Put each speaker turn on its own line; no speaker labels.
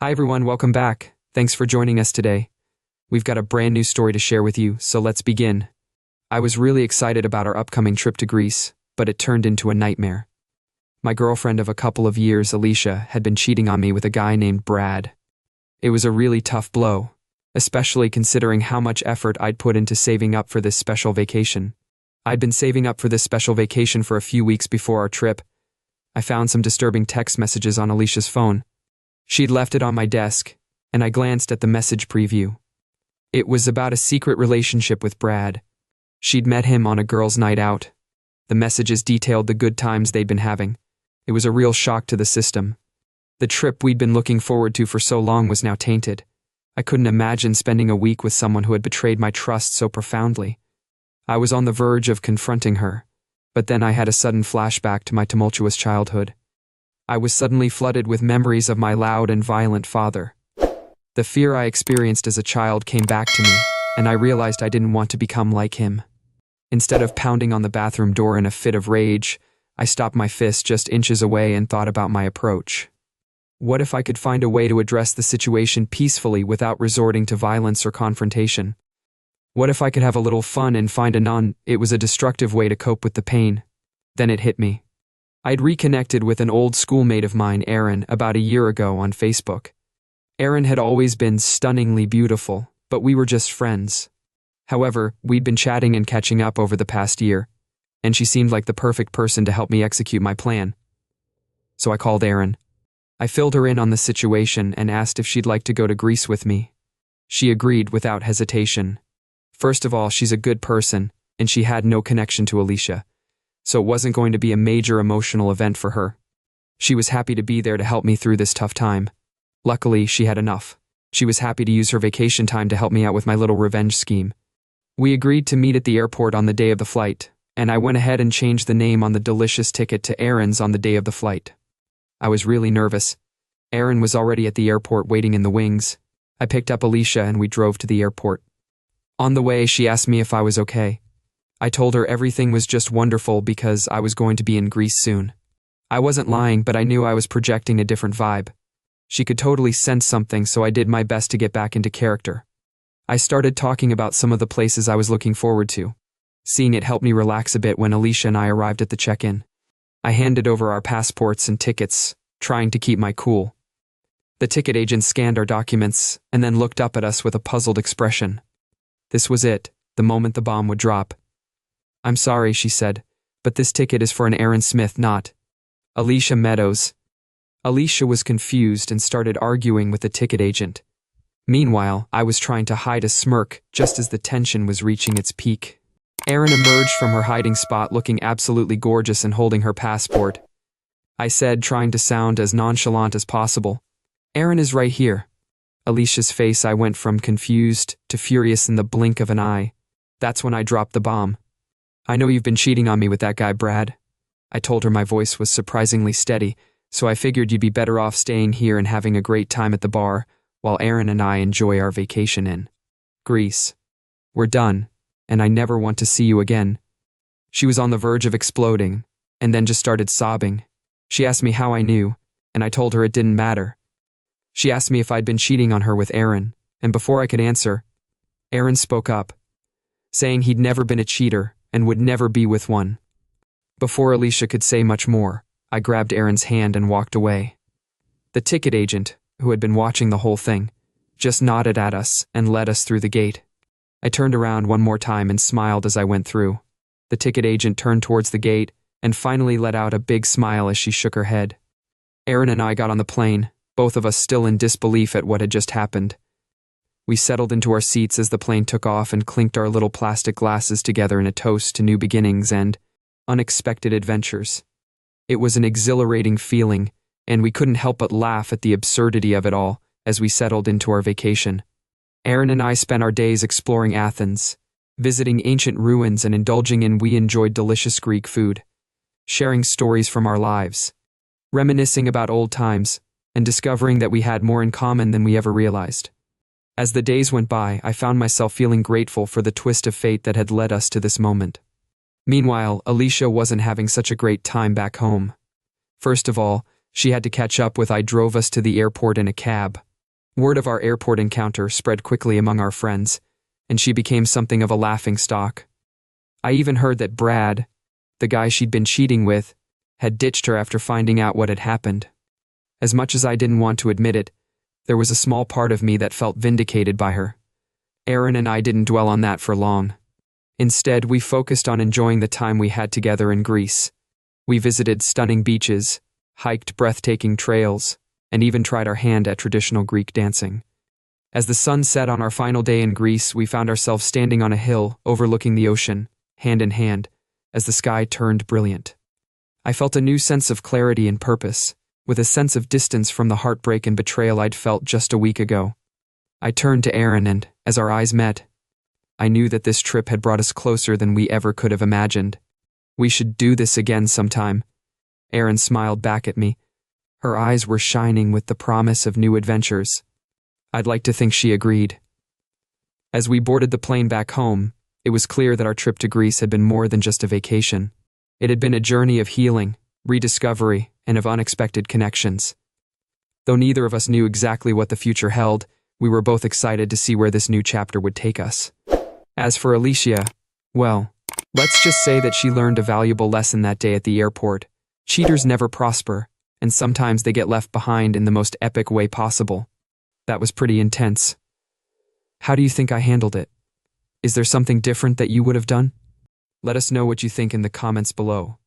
Hi everyone, welcome back. Thanks for joining us today. We've got a brand new story to share with you, so let's begin. I was really excited about our upcoming trip to Greece, but it turned into a nightmare. My girlfriend of a couple of years, Alicia, had been cheating on me with a guy named Brad. It was a really tough blow, especially considering how much effort I'd put into saving up for this special vacation. I'd been saving up for this special vacation for a few weeks before our trip. I found some disturbing text messages on Alicia's phone. She'd left it on my desk, and I glanced at the message preview. It was about a secret relationship with Brad. She'd met him on a girls' night out. The messages detailed the good times they'd been having. It was a real shock to the system. The trip we'd been looking forward to for so long was now tainted. I couldn't imagine spending a week with someone who had betrayed my trust so profoundly. I was on the verge of confronting her, but then I had a sudden flashback to my tumultuous childhood. I was suddenly flooded with memories of my loud and violent father. The fear I experienced as a child came back to me, and I realized I didn't want to become like him. Instead of pounding on the bathroom door in a fit of rage, I stopped my fist just inches away and thought about my approach. What if I could find a way to address the situation peacefully without resorting to violence or confrontation? What if I could have a little fun and find it was a destructive way to cope with the pain? Then it hit me. I'd reconnected with an old schoolmate of mine, Erin, about a year ago on Facebook. Erin had always been stunningly beautiful, but we were just friends. However, we'd been chatting and catching up over the past year, and she seemed like the perfect person to help me execute my plan. So I called Erin. I filled her in on the situation and asked if she'd like to go to Greece with me. She agreed without hesitation. First of all, she's a good person, and she had no connection to Alicia, so it wasn't going to be a major emotional event for her. She was happy to be there to help me through this tough time. Luckily, she had enough. She was happy to use her vacation time to help me out with my little revenge scheme. We agreed to meet at the airport on the day of the flight, and I went ahead and changed the name on the delicious ticket to Erin's on the day of the flight. I was really nervous. Erin was already at the airport waiting in the wings. I picked up Alicia and we drove to the airport. On the way, she asked me if I was okay. I told her everything was just wonderful because I was going to be in Greece soon. I wasn't lying, but I knew I was projecting a different vibe. She could totally sense something, so I did my best to get back into character. I started talking about some of the places I was looking forward to. Seeing it helped me relax a bit when Alicia and I arrived at the check-in. I handed over our passports and tickets, trying to keep my cool. The ticket agent scanned our documents and then looked up at us with a puzzled expression. This was it, the moment the bomb would drop. "I'm sorry," she said, "but this ticket is for an Erin Smith, not Alicia Meadows." Alicia was confused and started arguing with the ticket agent. Meanwhile, I was trying to hide a smirk just as the tension was reaching its peak. Erin emerged from her hiding spot looking absolutely gorgeous and holding her passport. I said, trying to sound as nonchalant as possible, "Erin is right here." Alicia's face, I went from confused to furious in the blink of an eye. That's when I dropped the bomb. "I know you've been cheating on me with that guy, Brad." I told her. My voice was surprisingly steady, so I figured you'd be better off staying here and having a great time at the bar while Erin and I enjoy our vacation in Greece. "We're done, and I never want to see you again." She was on the verge of exploding, and then just started sobbing. She asked me how I knew, and I told her it didn't matter. She asked me if I'd been cheating on her with Erin, and before I could answer, Erin spoke up, saying he'd never been a cheater and would never be with one. Before Alicia could say much more, I grabbed Erin's hand and walked away. The ticket agent, who had been watching the whole thing, just nodded at us and led us through the gate. I turned around one more time and smiled as I went through. The ticket agent turned towards the gate and finally let out a big smile as she shook her head. Erin and I got on the plane, both of us still in disbelief at what had just happened. We settled into our seats as the plane took off and clinked our little plastic glasses together in a toast to new beginnings and unexpected adventures. It was an exhilarating feeling, and we couldn't help but laugh at the absurdity of it all as we settled into our vacation. Erin and I spent our days exploring Athens, visiting ancient ruins and indulging in we enjoyed delicious Greek food, sharing stories from our lives, reminiscing about old times, and discovering that we had more in common than we ever realized. As the days went by, I found myself feeling grateful for the twist of fate that had led us to this moment. Meanwhile, Alicia wasn't having such a great time back home. First of all, she had to catch up with I drove us to the airport in a cab, Word of our airport encounter spread quickly among our friends, and she became something of a laughing stock. I even heard that Brad, the guy she'd been cheating with, had ditched her after finding out what had happened. As much as I didn't want to admit it, there was a small part of me that felt vindicated by her. Aaron and I didn't dwell on that for long. Instead, we focused on enjoying the time we had together in Greece. We visited stunning beaches, hiked breathtaking trails, and even tried our hand at traditional Greek dancing. As the sun set on our final day in Greece, we found ourselves standing on a hill overlooking the ocean, hand in hand, as the sky turned brilliant. I felt a new sense of clarity and purpose, with a sense of distance from the heartbreak and betrayal I'd felt just a week ago. I turned to Aaron and, as our eyes met, I knew that this trip had brought us closer than we ever could have imagined. We should do this again sometime. Aaron smiled back at me. Her eyes were shining with the promise of new adventures. I'd like to think she agreed. As we boarded the plane back home, it was clear that our trip to Greece had been more than just a vacation. It had been a journey of healing, rediscovery, and of unexpected connections. Though neither of us knew exactly what the future held, we were both excited to see where this new chapter would take us. As for Alicia, well, let's just say that she learned a valuable lesson that day at the airport. Cheaters never prosper, and sometimes they get left behind in the most epic way possible. That was pretty intense. How do you think I handled it? Is there something different that you would have done? Let us know what you think in the comments below.